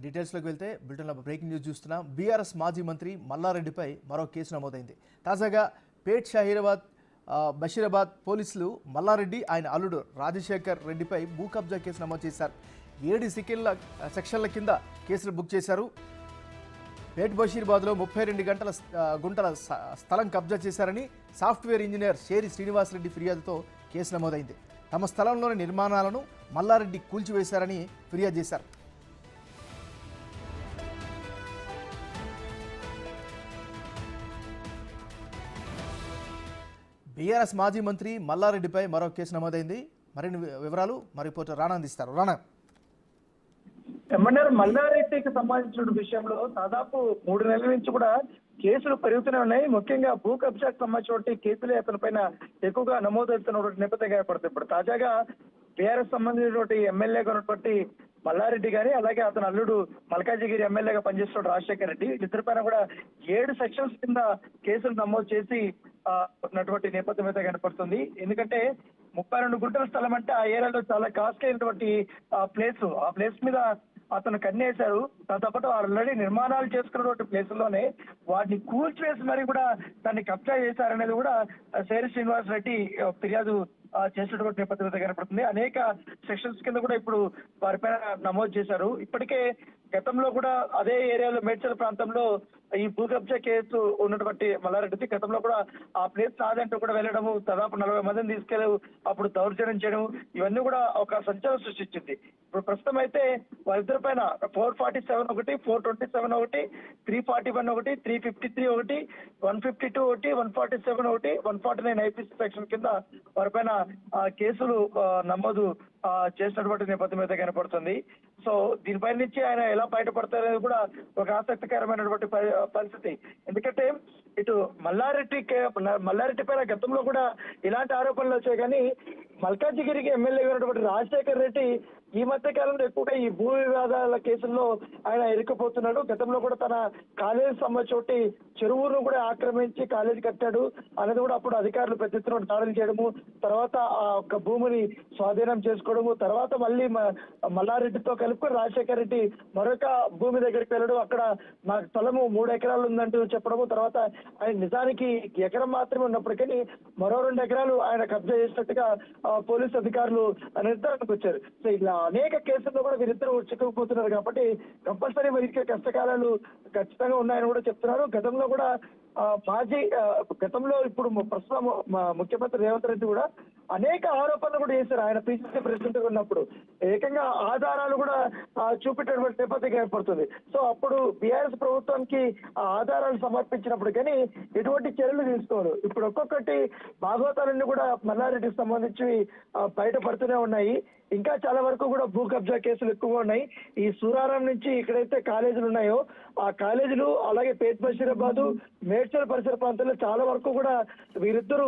డీటెయిల్స్లోకి వెళ్తే బ్రిటన్లో బ్రేకింగ్ న్యూస్ చూస్తున్నాం. బీఆర్ఎస్ మాజీ మంత్రి మల్లారెడ్డిపై మరో కేసు నమోదైంది. తాజాగా పేట్ షాహీరాబాద్ బషీరాబాద్ పోలీసులు మల్లారెడ్డి ఆయన అల్లుడు రాజశేఖర్ రెడ్డిపై భూ కబ్జా కేసు నమోదు చేశారు. 7 సెక్షన్ల కింద కేసులు బుక్ చేశారు. పేట్ బషీరాబాద్లో 32 గుంటల స్థలం కబ్జా చేశారని సాఫ్ట్వేర్ ఇంజనీర్ షేరి శ్రీనివాసరెడ్డి ఫిర్యాదుతో కేసు నమోదైంది. తమ స్థలంలోని నిర్మాణాలను మల్లారెడ్డి కూల్చివేశారని ఫిర్యాదు చేశారు. బీఆర్ఎస్ మాజీ మంత్రి మల్లారెడ్డిపై మరో కేసు నమోదైంది. మరిన్ని వివరాలు మా రిపోర్టర్ రాణా అందిస్తారు. రాణా, మల్లారెడ్డికి సంబంధించిన విషయంలో దాదాపు 3 నెలల నుంచి కూడా కేసులు పెరుగుతూనే ఉన్నాయి. ముఖ్యంగా భూ కబ్జాకు సంబంధించిన కేసులే అతని పైన ఎక్కువగా నమోదవుతున్న నేపథ్యంగా ఏర్పడుతుంది. ఇప్పుడు తాజాగా బీఆర్ఎస్ సంబంధించినటువంటి ఎమ్మెల్యేగా ఉన్నటువంటి మల్లారెడ్డి గాని, అలాగే అతని అల్లుడు మల్కాజిగిరి ఎమ్మెల్యేగా పనిచేస్తున్న రాజశేఖర్ రెడ్డి, ఇద్దరి పైన కూడా 7 సెక్షన్స్ కింద కేసులు నమోదు చేసి ఉన్నటువంటి నేపథ్యం అయితే కనపడుతుంది. ఎందుకంటే 32 గుంటల స్థలం అంటే ఆ ఏరియాలో చాలా కాస్ట్ అయినటువంటి ప్లేస్. ఆ ప్లేస్ మీద అతను కన్నేశారు. దాంతోపాటు ఆల్రెడీ నిర్మాణాలు చేసుకున్నటువంటి ప్లేసుల్లోనే వాటిని కూల్చివేసి మరీ కూడా దాన్ని కబ్జా చేశారనేది కూడా శేరి శ్రీనివాస్ రెడ్డి ఫిర్యాదు చేసినటువంటి నేపథ్యం అయితే కనపడుతుంది. అనేక సెక్షన్స్ కింద కూడా ఇప్పుడు వారిపైన నమోదు చేశారు. ఇప్పటికే గతంలో కూడా అదే ఏరియాలో మేడ్చల్ ప్రాంతంలో ఈ భూ కబ్జా కేసు ఉన్నటువంటి మల్లారెడ్డి గతంలో కూడా ఆ ప్లేస్ నాదంటూ కూడా వెళ్ళడము, దాదాపు 40 మందిని తీసుకెళ్లి అప్పుడు దౌర్జన్యం చేయడం, ఇవన్నీ కూడా ఒక సంచలనం సృష్టించింది. ఇప్పుడు ప్రస్తుతం అయితే వారిద్దరి పైన 447 ఒకటి, 427 ఒకటి, 341 ఒకటి, 353 ఒకటి, 152 ఒకటి, 147 ఒకటి, 149 ఐపీసీ సెక్షన్ కింద వారిపైన కేసులు నమోదు చేసినటువంటి నేపథ్యం అయితే కనపడుతుంది. సో దీనిపై నుంచి ఆయన ఎలా బయటపడతారనేది కూడా ఒక ఆసక్తికరమైనటువంటి పరిస్థితి. ఎందుకంటే ఇటు మల్లారెడ్డి పైన గతంలో కూడా ఇలాంటి ఆరోపణలు వచ్చాయి. కానీ మల్కాజిగిరికి ఎమ్మెల్యే ఉన్నటువంటి రాజశేఖర్ రెడ్డి ఈ మధ్య కాలంలో ఎక్కువగా ఈ భూ వివాదాల కేసుల్లో ఆయన ఇరుక్కుపోతున్నాడు. గతంలో కూడా తన కాలేజీ సంబంధించి చెరువును కూడా ఆక్రమించి కాలేజీ కట్టాడు అనేది కూడా అప్పుడు అధికారులు పెద్ద ఎత్తున దాడులు చేయడము, తర్వాత ఆ ఒక్క భూమిని స్వాధీనం చేసుకోవడము, తర్వాత మళ్ళీ మల్లారెడ్డితో కలుపుకొని రాజశేఖర్ రెడ్డి మరొక భూమి దగ్గరికి వెళ్ళడం, అక్కడ మా స్థలము 3 ఎకరాలు ఉందంటూ చెప్పడము, తర్వాత ఆయన నిజానికి ఎకరం మాత్రమే ఉన్నప్పటికీ మరో 2 ఎకరాలు ఆయన కబ్జా చేసినట్టుగా పోలీసు అధికారులు నిర్ధారణకు వచ్చారు. సో ఇలా అనేక కేసుల్లో కూడా వీరిద్దరూ చిక్కుకుపోతున్నారు. కాబట్టి కంపల్సరీ వీరికి కష్టకాలాలు ఖచ్చితంగా ఉన్నాయని కూడా చెప్తున్నారు. గతంలో కూడా గతంలో ఇప్పుడు ప్రస్తుతం ముఖ్యమంత్రి రేవంత్ రెడ్డి కూడా అనేక ఆరోపణలు కూడా చేశారు. ఆయన పిసిసి ప్రెసిడెంట్ ఉన్నప్పుడు ఏకంగా ఆధారాలు కూడా చూపెట్టేటువంటి నేపథ్యం ఏర్పడుతుంది. సో అప్పుడు బీఆర్ఎస్ ప్రభుత్వానికి ఆ ఆధారాలు సమర్పించినప్పుడు కానీ ఎటువంటి చర్యలు తీసుకోరు. ఇప్పుడు ఒక్కొక్కటి భాగవతాలన్నీ కూడా మల్లారెడ్డికి సంబంధించి బయటపడుతూనే ఉన్నాయి. ఇంకా చాలా వరకు కూడా భూ కబ్జా కేసులు ఎక్కువగా ఉన్నాయి. ఈ సూరారం నుంచి ఇక్కడైతే కాలేజీలు ఉన్నాయో ఆ కాలేజీలు, అలాగే పేట్ బషీరాబాద్, మేడ్చల్ పరిసర ప్రాంతాల్లో చాలా వరకు కూడా వీరిద్దరూ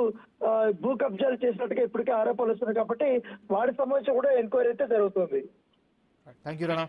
భూ కబ్జాలు చేసినట్టుగా ఇప్పటికే ఆరోపణలు వస్తున్నాయి. కాబట్టి వాటికి సంబంధించి కూడా ఎంక్వైరీ అయితే జరుగుతుంది. Thank you Rana.